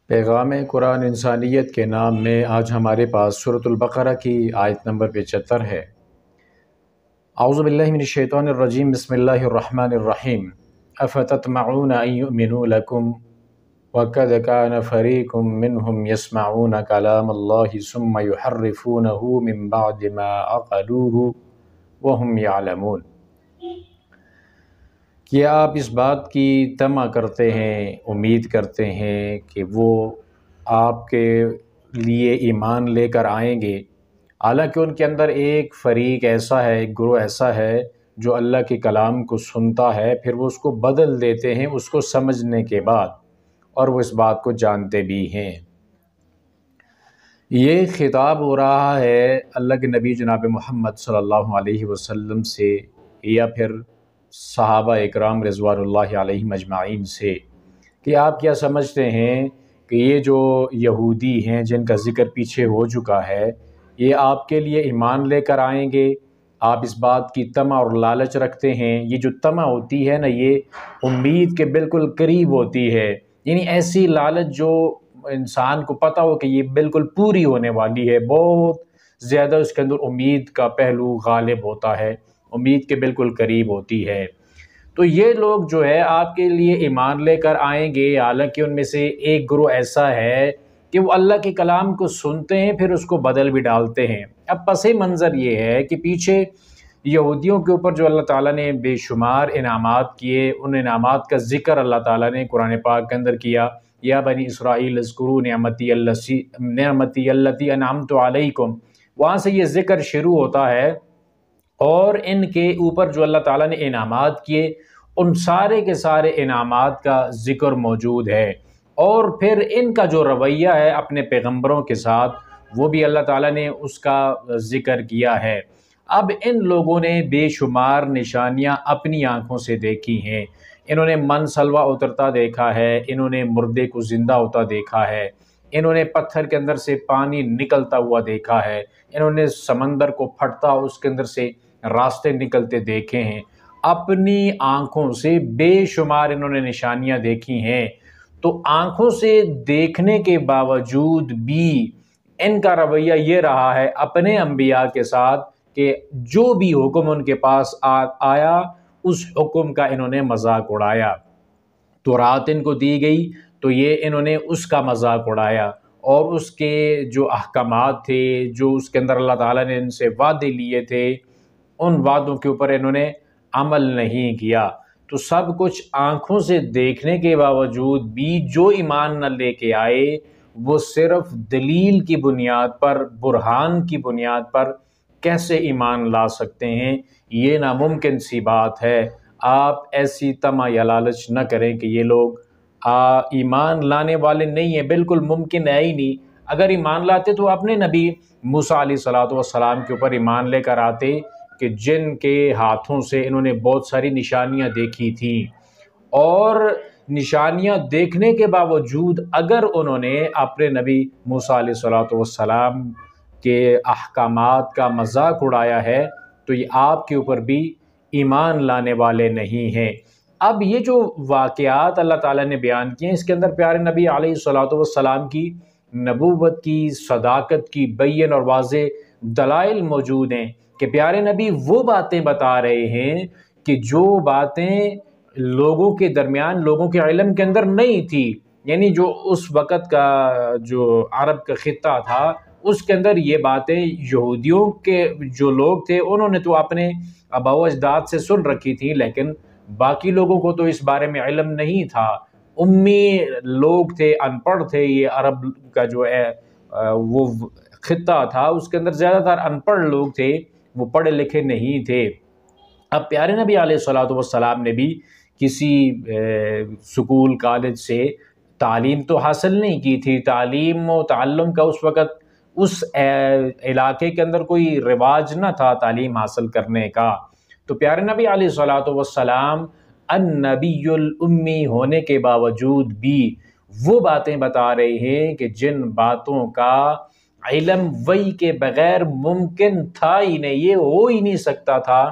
پیغام قرآن انسانیت کے نام میں آج ہمارے پاس سورۃ البقرہ کی آیت نمبر 75 ہے۔ اعوذ باللہ من الشیطان الرجیم، بسم اللہ الرحمن الرحیم۔ افتطمعون ان یؤمنوا لکم وقد کان فریق منہم یسمعون کلام اللہ ثم یحرفونہ من بعد ما عقلوہ وہم یعلمون۔ کیا آپ اس بات کی طمع کرتے ہیں، امید کرتے ہیں کہ وہ آپ کے لیے ایمان لے کر آئیں گے، حالانکہ ان کے اندر ایک فریق ایسا ہے، ایک گروہ ایسا ہے جو اللہ کے کلام کو سنتا ہے، پھر وہ اس کو بدل دیتے ہیں اس کو سمجھنے کے بعد، اور وہ اس بات کو جانتے بھی ہیں۔ یہ خطاب ہو رہا ہے اللہ کے نبی جناب محمد صلی اللہ علیہ وسلم سے، یا پھر صحابہ اکرام رضوان اللہ علیہم اجمعین سے، کہ آپ کیا سمجھتے ہیں کہ یہ جو یہودی ہیں جن کا ذکر پیچھے ہو چکا ہے، یہ آپ کے لیے ایمان لے کر آئیں گے؟ آپ اس بات کی طمع اور لالچ رکھتے ہیں۔ یہ جو طمع ہوتی ہے نا، یہ امید کے بالکل قریب ہوتی ہے، یعنی ایسی لالچ جو انسان کو پتہ ہو کہ یہ بالکل پوری ہونے والی ہے، بہت زیادہ اس کے اندر امید کا پہلو غالب ہوتا ہے، امید کے بالکل قریب ہوتی ہے۔ تو یہ لوگ جو ہے آپ کے لیے ایمان لے کر آئیں گے، حالانکہ ان میں سے ایک گروہ ایسا ہے کہ وہ اللہ کے کلام کو سنتے ہیں پھر اس کو بدل بھی ڈالتے ہیں۔ اب پس منظر یہ ہے کہ پیچھے یہودیوں کے اوپر جو اللہ تعالیٰ نے بے شمار انعامات کیے، ان انعامات کا ذکر اللہ تعالیٰ نے قرآن پاک کے اندر کیا، یا بنی اسرائیل اذکروا نعمتی التی انعمت علیکم، وہاں سے یہ ذکر شروع ہوتا ہے، اور ان کے اوپر جو اللہ تعالیٰ نے انعامات کیے ان سارے کے سارے انعامات کا ذکر موجود ہے، اور پھر ان کا جو رویہ ہے اپنے پیغمبروں کے ساتھ وہ بھی اللہ تعالیٰ نے اس کا ذکر کیا ہے۔ اب ان لوگوں نے بے شمار نشانیاں اپنی آنکھوں سے دیکھی ہیں، انہوں نے من سلوا اترتا دیکھا ہے، انہوں نے مردے کو زندہ ہوتا دیکھا ہے، انہوں نے پتھر کے اندر سے پانی نکلتا ہوا دیکھا ہے، انہوں نے سمندر کو پھٹتا اس کے اندر سے راستے نکلتے دیکھے ہیں، اپنی آنکھوں سے بے شمار انہوں نے نشانیاں دیکھی ہیں۔ تو آنکھوں سے دیکھنے کے باوجود بھی ان کا رویہ یہ رہا ہے اپنے انبیاء کے ساتھ کہ جو بھی حکم ان کے پاس آیا اس حکم کا انہوں نے مذاق اڑایا۔ تو رات ان کو دی گئی تو یہ انہوں نے اس کا مذاق اڑایا، اور اس کے جو احکامات تھے، جو اس کے اندر اللہ تعالیٰ نے ان سے وعدے لیے تھے، ان وعدوں کے اوپر انہوں نے عمل نہیں کیا۔ تو سب کچھ آنکھوں سے دیکھنے کے باوجود بھی جو ایمان نہ لے کے آئے وہ صرف دلیل کی بنیاد پر، برہان کی بنیاد پر کیسے ایمان لا سکتے ہیں؟ یہ ناممکن سی بات ہے۔ آپ ایسی طمع یا لالچ نہ کریں کہ یہ لوگ ایمان لانے والے نہیں ہیں، بالکل ممکن ہے ہی نہیں۔ اگر ایمان لاتے تو اپنے نبی موسیٰ علیہ السلام کے اوپر ایمان لے کر آتے کہ جن کے ہاتھوں سے انہوں نے بہت ساری نشانیاں دیکھی تھیں، اور نشانیاں دیکھنے کے باوجود اگر انہوں نے اپنے نبی موسیٰ علیہ السلام کے احکامات کا مذاق اڑایا ہے تو یہ آپ کے اوپر بھی ایمان لانے والے نہیں ہیں۔ اب یہ جو واقعات اللہ تعالیٰ نے بیان کیے ہیں، اس کے اندر پیارے نبی علیہ السلام کی نبوت کی، صداقت کی بین اور واضح دلائل موجود ہیں کہ پیارے نبی وہ باتیں بتا رہے ہیں کہ جو باتیں لوگوں کے درمیان، لوگوں کے علم کے اندر نہیں تھی، یعنی جو اس وقت کا جو عرب کا خطہ تھا اس کے اندر یہ باتیں یہودیوں کے جو لوگ تھے انہوں نے تو اپنے آباء و اجداد سے سن رکھی تھی، لیکن باقی لوگوں کو تو اس بارے میں علم نہیں تھا، امی لوگ تھے، ان پڑھ تھے۔ یہ عرب کا جو ہے وہ خطہ تھا اس کے اندر زیادہ تر ان پڑھ لوگ تھے، وہ پڑھے لکھے نہیں تھے۔ اب پیارے نبی علیہ السلام نے بھی کسی سکول کالج سے تعلیم تو حاصل نہیں کی تھی، تعلیم و تعلم کا اس وقت اس علاقے کے اندر کوئی رواج نہ تھا تعلیم حاصل کرنے کا۔ تو پیارے نبی علیہ السلام النبی الامی ہونے کے باوجود بھی وہ باتیں بتا رہے ہیں کہ جن باتوں کا علم وحی کے بغیر ممکن تھا ہی نہیں، یہ ہو ہی نہیں سکتا تھا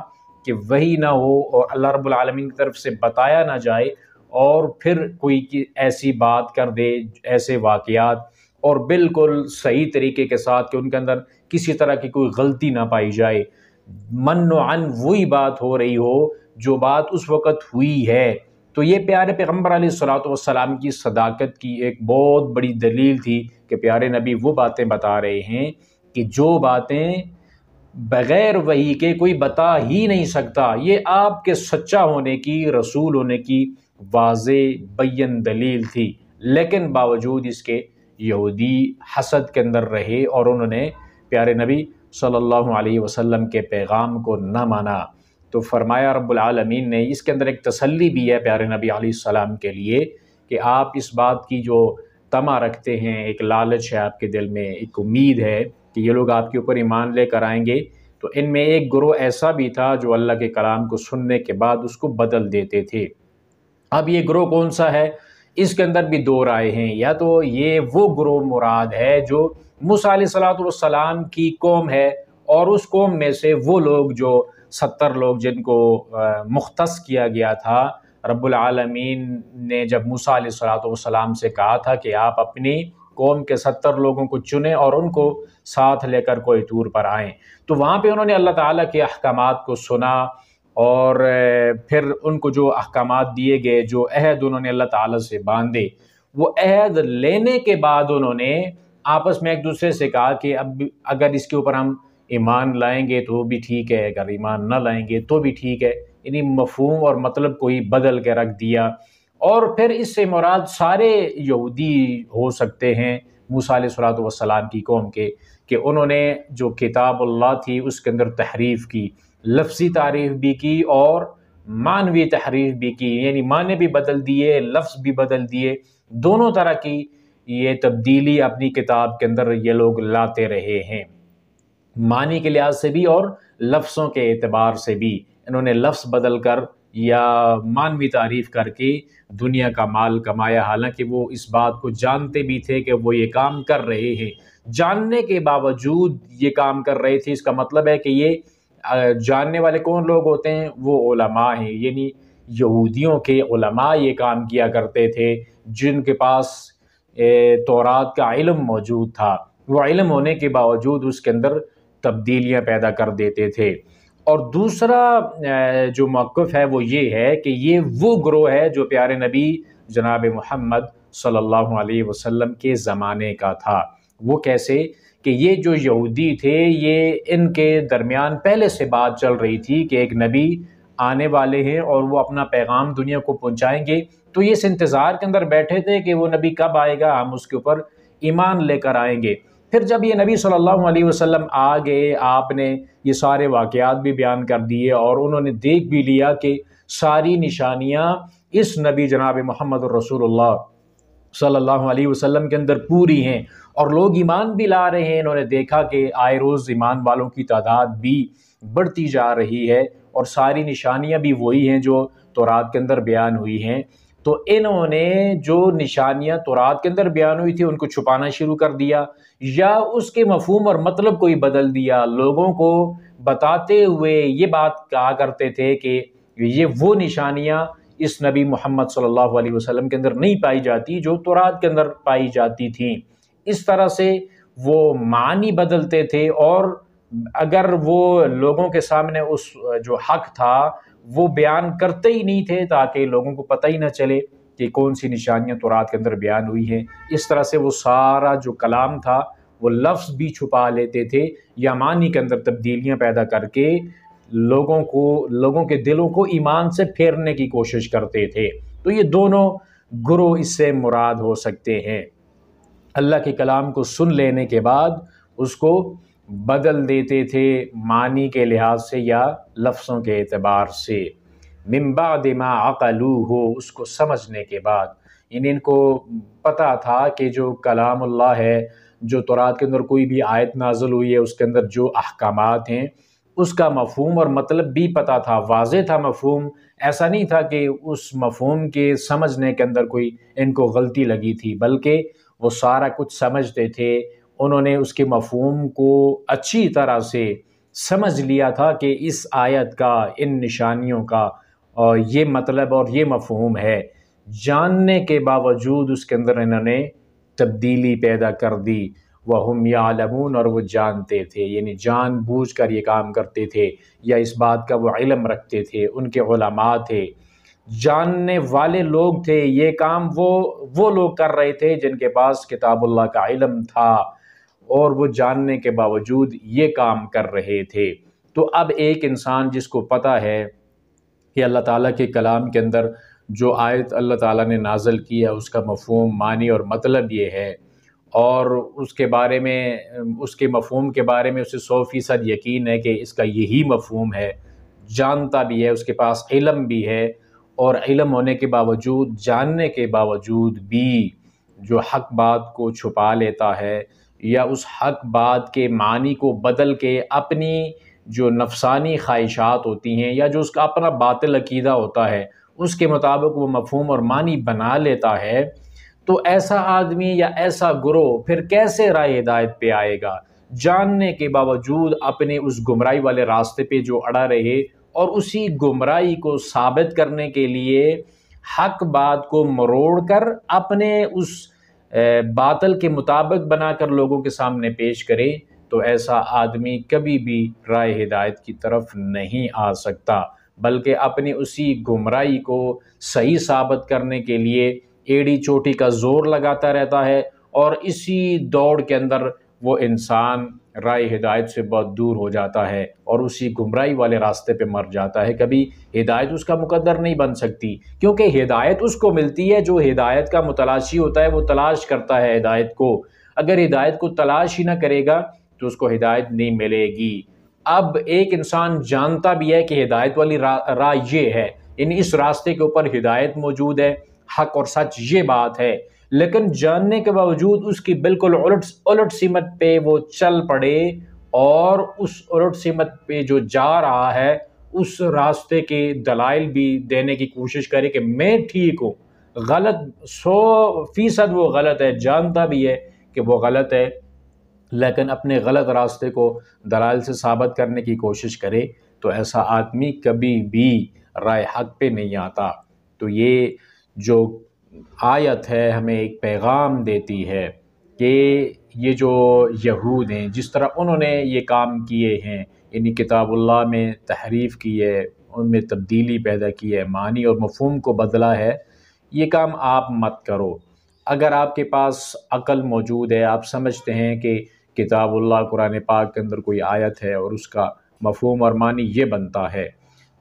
کہ وحی نہ ہو اور اللہ رب العالمین کی طرف سے بتایا نہ جائے اور پھر کوئی ایسی بات کر دے، ایسے واقعات، اور بالکل صحیح طریقے کے ساتھ کہ ان کے اندر کسی طرح کی کوئی غلطی نہ پائی جائے، من و عن وہی بات ہو رہی ہو جو بات اس وقت ہوئی ہے۔ تو یہ پیارے پیغمبر علیہ الصلوۃ والسلام کی صداقت کی ایک بہت بڑی دلیل تھی کہ پیارے نبی وہ باتیں بتا رہے ہیں کہ جو باتیں بغیر وحی کے کوئی بتا ہی نہیں سکتا۔ یہ آپ کے سچا ہونے کی، رسول ہونے کی واضح بین دلیل تھی، لیکن باوجود اس کے یہودی حسد کے اندر رہے اور انہوں نے پیارے نبی صلی اللہ علیہ وسلم کے پیغام کو نہ مانا۔ تو فرمایا رب العالمین نے، اس کے اندر ایک تسلی بھی ہے پیارے نبی علیہ السلام کے لیے کہ آپ اس بات کی جو طمع رکھتے ہیں، ایک لالچ ہے آپ کے دل میں، ایک امید ہے کہ یہ لوگ آپ کے اوپر ایمان لے کر آئیں گے، تو ان میں ایک گروہ ایسا بھی تھا جو اللہ کے کلام کو سننے کے بعد اس کو بدل دیتے تھے۔ اب یہ گروہ کون سا ہے؟ اس کے اندر بھی دو رائے ہیں، یا تو یہ وہ گروہ مراد ہے جو موسیٰ علیہ الصلوۃ والسلام کی قوم ہے، اور اس قوم میں سے وہ لوگ جو 70 لوگ جن کو مختص کیا گیا تھا، رب العالمین نے جب موسیٰ علیہ الصلوۃ والسلام سے کہا تھا کہ آپ اپنی قوم کے 70 لوگوں کو چنیں اور ان کو ساتھ لے کر کوہ طور پر آئیں، تو وہاں پہ انہوں نے اللہ تعالیٰ کے احکامات کو سنا، اور پھر ان کو جو احکامات دیے گئے، جو عہد انہوں نے اللہ تعالیٰ سے باندھے، وہ عہد لینے کے بعد انہوں نے آپس میں ایک دوسرے سے کہا کہ اب اگر اس کے اوپر ہم ایمان لائیں گے تو بھی ٹھیک ہے، اگر ایمان نہ لائیں گے تو بھی ٹھیک ہے، یعنی مفہوم اور مطلب کوئی بدل کے رکھ دیا۔ اور پھر اس سے مراد سارے یہودی ہو سکتے ہیں موسیٰ علیہ الصلوۃ والسلام کی قوم کے، کہ انہوں نے جو کتاب اللہ تھی اس کے اندر تحریف کی، لفظی تعریف بھی کی اور معنوی تحریف بھی کی، یعنی معنی بھی بدل دیے، لفظ بھی بدل دیے، دونوں طرح کی یہ تبدیلی اپنی کتاب کے اندر یہ لوگ لاتے رہے ہیں، معنی کے لحاظ سے بھی اور لفظوں کے اعتبار سے بھی۔ انہوں نے لفظ بدل کر یا معنوی تعریف کر کے دنیا کا مال کمایا، حالانکہ وہ اس بات کو جانتے بھی تھے کہ وہ یہ کام کر رہے ہیں، جاننے کے باوجود یہ کام کر رہے تھے۔ اس کا مطلب ہے کہ یہ جاننے والے کون لوگ ہوتے ہیں؟ وہ علماء ہیں، یعنی یہودیوں کے علماء یہ کام کیا کرتے تھے، جن کے پاس تورات کا علم موجود تھا، وہ علم ہونے کے باوجود اس کے اندر تبدیلیاں پیدا کر دیتے تھے۔ اور دوسرا جو موقف ہے وہ یہ ہے کہ یہ وہ گروہ ہے جو پیارے نبی جناب محمد صلی اللہ علیہ وسلم کے زمانے کا تھا۔ وہ کیسے؟ کہ یہ جو یہودی تھے، یہ ان کے درمیان پہلے سے بات چل رہی تھی کہ ایک نبی آنے والے ہیں اور وہ اپنا پیغام دنیا کو پہنچائیں گے، تو یہ اس انتظار کے اندر بیٹھے تھے کہ وہ نبی کب آئے گا، ہم اس کے اوپر ایمان لے کر آئیں گے۔ پھر جب یہ نبی صلی اللہ علیہ وسلم آ گئے، آپ نے یہ سارے واقعات بھی بیان کر دیے اور انہوں نے دیکھ بھی لیا کہ ساری نشانیاں اس نبی جناب محمد الرسول اللہ صلی اللہ علیہ وسلم کے اندر پوری ہیں، اور لوگ ایمان بھی لا رہے ہیں۔ انہوں نے دیکھا کہ آئے روز ایمان والوں کی تعداد بھی بڑھتی جا رہی ہے، اور ساری نشانیاں بھی وہی ہیں جو تورات کے اندر بیان ہوئی ہیں۔ تو انہوں نے جو نشانیاں تورات کے اندر بیان ہوئی تھی ان کو چھپانا شروع کر دیا، یا اس کے مفہوم اور مطلب کو ہی بدل دیا، لوگوں کو بتاتے ہوئے یہ بات کہا کرتے تھے کہ یہ وہ نشانیاں اس نبی محمد صلی اللہ علیہ وسلم کے اندر نہیں پائی جاتی جو تورات کے اندر پائی جاتی تھیں۔ اس طرح سے وہ معنی بدلتے تھے، اور اگر وہ لوگوں کے سامنے اس جو حق تھا وہ بیان کرتے ہی نہیں تھے تاکہ لوگوں کو پتہ ہی نہ چلے کہ کون سی نشانیاں تورات کے اندر بیان ہوئی ہیں۔ اس طرح سے وہ سارا جو کلام تھا وہ لفظ بھی چھپا لیتے تھے، یا معنی کے اندر تبدیلیاں پیدا کر کے لوگوں کے دلوں کو ایمان سے پھیرنے کی کوشش کرتے تھے۔ تو یہ دونوں گروہ اس سے مراد ہو سکتے ہیں۔ اللہ کے کلام کو سن لینے کے بعد اس کو بدل دیتے تھے معنی کے لحاظ سے یا لفظوں کے اعتبار سے، من بعد ما عقلوہ، اس کو سمجھنے کے بعد، یعنی ان کو پتہ تھا کہ جو کلام اللہ ہے، جو تورات کے اندر کوئی بھی آیت نازل ہوئی ہے اس کے اندر جو احکامات ہیں اس کا مفہوم اور مطلب بھی پتہ تھا، واضح تھا مفہوم، ایسا نہیں تھا کہ اس مفہوم کے سمجھنے کے اندر کوئی ان کو غلطی لگی تھی، بلکہ وہ سارا کچھ سمجھتے تھے۔ انہوں نے اس کے مفہوم کو اچھی طرح سے سمجھ لیا تھا کہ اس آیت کا، ان نشانیوں کا اور یہ مطلب اور یہ مفہوم ہے۔ جاننے کے باوجود اس کے اندر انہوں نے تبدیلی پیدا کر دی۔ وَهُمْ يَعْلَمُونَ، اور وہ جانتے تھے، یعنی جان بوجھ کر یہ کام کرتے تھے، یا اس بات کا وہ علم رکھتے تھے، ان کے علماء تھے، جاننے والے لوگ تھے، یہ کام وہ لوگ کر رہے تھے جن کے پاس کتاب اللہ کا علم تھا، اور وہ جاننے کے باوجود یہ کام کر رہے تھے۔ تو اب ایک انسان جس کو پتہ ہے کہ اللہ تعالیٰ کے کلام کے اندر جو آیت اللہ تعالیٰ نے نازل کی ہے اس کا مفہوم، معنی اور مطلب یہ ہے، اور اس کے بارے میں، اس کے مفہوم کے بارے میں اسے 100% یقین ہے کہ اس کا یہی مفہوم ہے، جانتا بھی ہے، اس کے پاس علم بھی ہے، اور علم ہونے کے باوجود، جاننے کے باوجود بھی جو حق بات کو چھپا لیتا ہے، یا اس حق بات کے معنی کو بدل کے اپنی جو نفسانی خواہشات ہوتی ہیں، یا جو اس کا اپنا باطل عقیدہ ہوتا ہے اس کے مطابق وہ مفہوم اور معنی بنا لیتا ہے، تو ایسا آدمی یا ایسا گروہ پھر کیسے راہ ہدایت پہ آئے گا؟ جاننے کے باوجود اپنے اس گمراہی والے راستے پہ جو اڑا رہے، اور اسی گمراہی کو ثابت کرنے کے لیے حق بات کو مروڑ کر اپنے اس باطل کے مطابق بنا کر لوگوں کے سامنے پیش کرے، تو ایسا آدمی کبھی بھی راہ ہدایت کی طرف نہیں آ سکتا، بلکہ اپنی اسی گمراہی کو صحیح ثابت کرنے کے لیے ایڑی چوٹی کا زور لگاتا رہتا ہے، اور اسی دوڑ کے اندر وہ انسان راہ ہدایت سے بہت دور ہو جاتا ہے، اور اسی گمراہی والے راستے پہ مر جاتا ہے۔ کبھی ہدایت اس کا مقدر نہیں بن سکتی، کیونکہ ہدایت اس کو ملتی ہے جو ہدایت کا متلاشی ہوتا ہے، وہ تلاش کرتا ہے ہدایت کو۔ اگر ہدایت کو تلاش ہی نہ کرے گا تو اس کو ہدایت نہیں ملے گی۔ اب ایک انسان جانتا بھی ہے کہ ہدایت والی راہ یہ ہے، یعنی اس راستے کے اوپر ہدایت موجود ہے، حق اور سچ یہ بات ہے، لیکن جاننے کے باوجود اس کی بالکل الٹ سمت پہ وہ چل پڑے، اور اس الٹ سمت پہ جو جا رہا ہے اس راستے کے دلائل بھی دینے کی کوشش کرے کہ میں ٹھیک ہوں، غلط 100% وہ غلط ہے، جانتا بھی ہے کہ وہ غلط ہے، لیکن اپنے غلط راستے کو دلائل سے ثابت کرنے کی کوشش کرے، تو ایسا آدمی کبھی بھی رائے حق پہ نہیں آتا۔ تو یہ جو آیت ہے ہمیں ایک پیغام دیتی ہے کہ یہ جو یہود ہیں، جس طرح انہوں نے یہ کام کیے ہیں، یعنی کتاب اللہ میں تحریف کی ہے، ان میں تبدیلی پیدا کی ہے، معنی اور مفہوم کو بدلا ہے، یہ کام آپ مت کرو۔ اگر آپ کے پاس عقل موجود ہے، آپ سمجھتے ہیں کہ کتاب اللہ قرآن پاک کے اندر کوئی آیت ہے اور اس کا مفہوم اور معنی یہ بنتا ہے،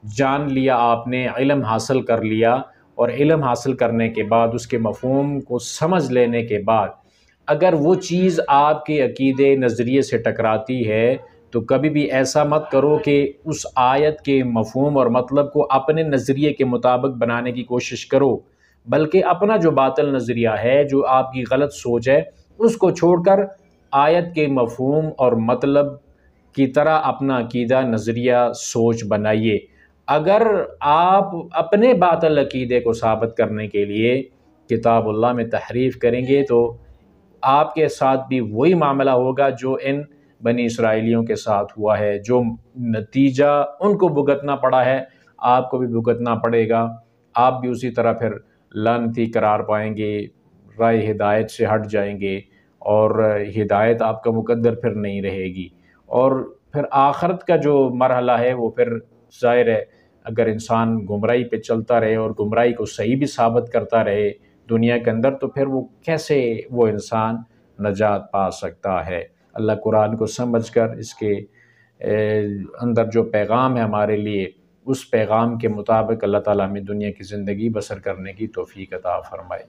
جان لیا، آپ نے علم حاصل کر لیا، اور علم حاصل کرنے کے بعد اس کے مفہوم کو سمجھ لینے کے بعد اگر وہ چیز آپ کے عقیدے نظریے سے ٹکراتی ہے، تو کبھی بھی ایسا مت کرو کہ اس آیت کے مفہوم اور مطلب کو اپنے نظریے کے مطابق بنانے کی کوشش کرو، بلکہ اپنا جو باطل نظریہ ہے، جو آپ کی غلط سوچ ہے، اس کو چھوڑ کر آیت کے مفہوم اور مطلب کی طرح اپنا عقیدہ، نظریہ، سوچ بنائیے۔ اگر آپ اپنے باطل عقیدے کو ثابت کرنے کے لیے کتاب اللہ میں تحریف کریں گے، تو آپ کے ساتھ بھی وہی معاملہ ہوگا جو ان بنی اسرائیلیوں کے ساتھ ہوا ہے، جو نتیجہ ان کو بھگتنا پڑا ہے، آپ کو بھی بھگتنا پڑے گا، آپ بھی اسی طرح پھر لعنتی قرار پائیں گے، راہ ہدایت سے ہٹ جائیں گے، اور ہدایت آپ کا مقدر پھر نہیں رہے گی۔ اور پھر آخرت کا جو مرحلہ ہے وہ پھر ظاہر ہے، اگر انسان گمراہی پہ چلتا رہے اور گمراہی کو صحیح بھی ثابت کرتا رہے دنیا کے اندر، تو پھر وہ کیسے وہ انسان نجات پا سکتا ہے؟ اللہ قرآن کو سمجھ کر اس کے اندر جو پیغام ہے ہمارے لیے، اس پیغام کے مطابق اللہ تعالیٰ ہمیں دنیا کی زندگی بسر کرنے کی توفیق عطا فرمائے۔